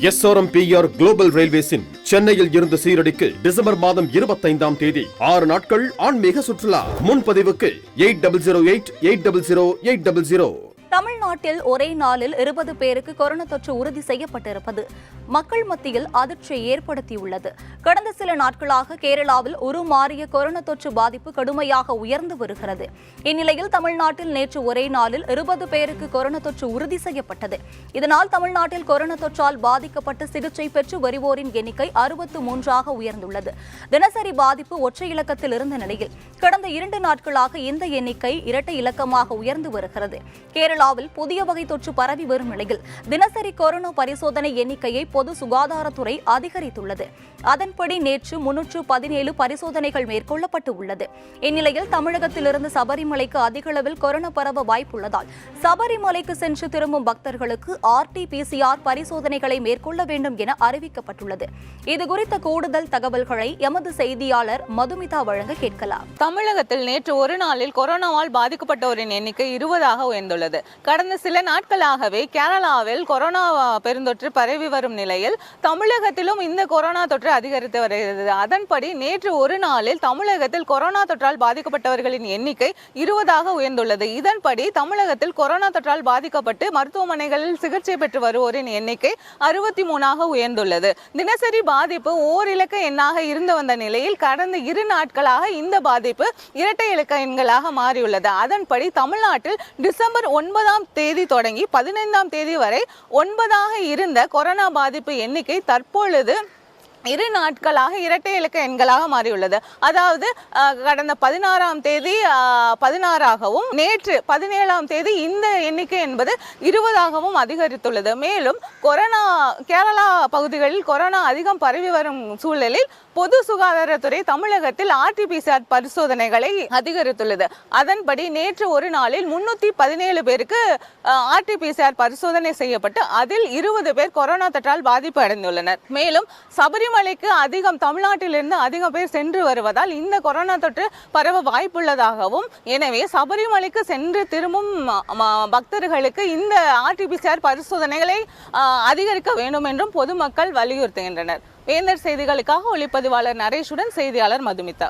SRMPR global ரயில்வேஸின் சென்னையில் இருந்து சீரடிக்கு December மாதம் 25ஆம் தேதி 6 நாட்கள் ஆன்மீக சுற்றுலா. முன்பதிவுக்கு 8008000800. தமிழ்நாட்டில் ஒரே நாளில் 20 பேருக்கு கொரோனா தொற்று உறுதி செய்யப்பட்டிருப்பது மக்கள் மத்தியில் அதிர்ச்சியை ஏற்படுத்தியுள்ளது. கடந்த சில நாட்களாக கேரளாவில் உருமாறிய கொரோனா தொற்று பாதிப்பு கடுமையாக உயர்ந்து வருகிறது. இந்நிலையில் தமிழ்நாட்டில் நேற்று ஒரே நாளில் 20 பேருக்கு கொரோனா தொற்று உறுதி செய்யப்பட்டது. இதனால் தமிழ்நாட்டில் கொரோனா தொற்றால் பாதிக்கப்பட்டு சிகிச்சை பெற்று வருவோரின் எண்ணிக்கை 63ஆக உயர்ந்துள்ளது. தினசரி பாதிப்பு ஒற்றை இலக்கத்தில் இருந்த நிலையில் கடந்த 2 நாட்களாக இந்த எண்ணிக்கை இரட்டை இலக்கமாக உயர்ந்து வருகிறது. கேரளாவில் புதிய வகை தொற்று பரவி வரும் நிலையில் தினசரி கொரோனா பரிசோதனை எண்ணிக்கையை பொது சுகாதாரத்துறை அதிகரித்துள்ளது. அதன்படி நேற்று 317 பரிசோதனைகள் மேற்கொள்ளப்பட்டு உள்ளது. இந்நிலையில் தமிழகத்திலிருந்து சபரிமலைக்கு அதிக அளவில் கொரோனா பரவ வாய்ப்புள்ளதால் சபரிமலைக்கு சென்று திரும்பும் பக்தர்களுக்கு RT-PCR பரிசோதனைகளை மேற்கொள்ள வேண்டும் என அறிவிக்கப்பட்டுள்ளது. இதுகுறித்த கூடுதல் தகவல்களை எமது செய்தியாளர் மதுமிதா வழங்க கேட்கலாம். தமிழகத்தில் நேற்று ஒரு நாளில் கொரோனாவால் பாதிக்கப்பட்டோரின் எண்ணிக்கை 20ஆக உயர்ந்துள்ளது. கடந்த சில நாட்களாகவே கேரளாவில் கொரோனா பெருந்தொற்று பரவி வரும் நிலையில் தமிழகத்திலும் இந்த கொரோனா தொற்று அதிகரித்து வருகிறது. அதன்படி நேற்று ஒரு நாளில் தமிழகத்தில் கொரோனா தொற்றால் பாதிக்கப்பட்டவர்களின் எண்ணிக்கை 20ஆக உயர்ந்துள்ளது. இதன்படி தமிழகத்தில் கொரோனா தொற்றால் பாதிக்கப்பட்டு மருத்துவமனைகளில் சிகிச்சை பெற்று வருவோரின் எண்ணிக்கை 63ஆக உயர்ந்துள்ளது. தினசரி பாதிப்பு ஓரிலக்க எண்ணாக இருந்து வந்த நிலையில் கடந்த 2 நாட்களாக இந்த பாதிப்பு இரட்டை இலக்க எண்களாக மாறியுள்ளது. அதன்படி தமிழ்நாட்டில் டிசம்பர் 9ஆம் தேதி தொடங்கி 15ஆம் தேதி வரை 9ஆக இருந்த கொரோனா பாதிப்பு எண்ணிக்கை தற்பொழுது 2 நாட்களாக இரட்டை இலக்க எண்களாக மாறியுள்ளது. அதாவது கடந்த 16ஆம் தேதி 16ஆகவும் நேற்று 17ஆம் தேதி இந்த எண்ணிக்கை என்பது 20ஆகவும் அதிகரித்துள்ளது. மேலும் கேரளா பகுதிகளில் கொரோனா அதிகம் பரவி வரும் சூழலில் பொது சுகாதாரத்துறை தமிழகத்தில் RT-PCR பரிசோதனைகளை அதிகரித்துள்ளது. அதன்படி நேற்று ஒரு நாளில் 317 பேருக்கு RT-PCR பரிசோதனை செய்யப்பட்டு அதில் 20 பேர் கொரோனா தொற்றால் பாதிப்பு அடைந்துள்ளனர். மேலும் சபரிமலைக்கு தமிழ்நாட்டிலிருந்து அதிகம் பேர் சென்று வருவதால் இந்த கொரோனா தொற்று பரவ வாய்ப்புள்ளதாகவும், எனவே சபரிமலைக்கு சென்று திரும்பும் பக்தர்களுக்கு இந்த RT-PCR பரிசோதனைகளை அதிகரிக்க வேண்டும் என்றும் பொதுமக்கள் வலியுறுத்துகின்றனர். வேந்தர் செய்திகளுக்காக ஒளிப்பதிவாளர் நரேஷுடன் செய்தியாளர் மதுமிதா.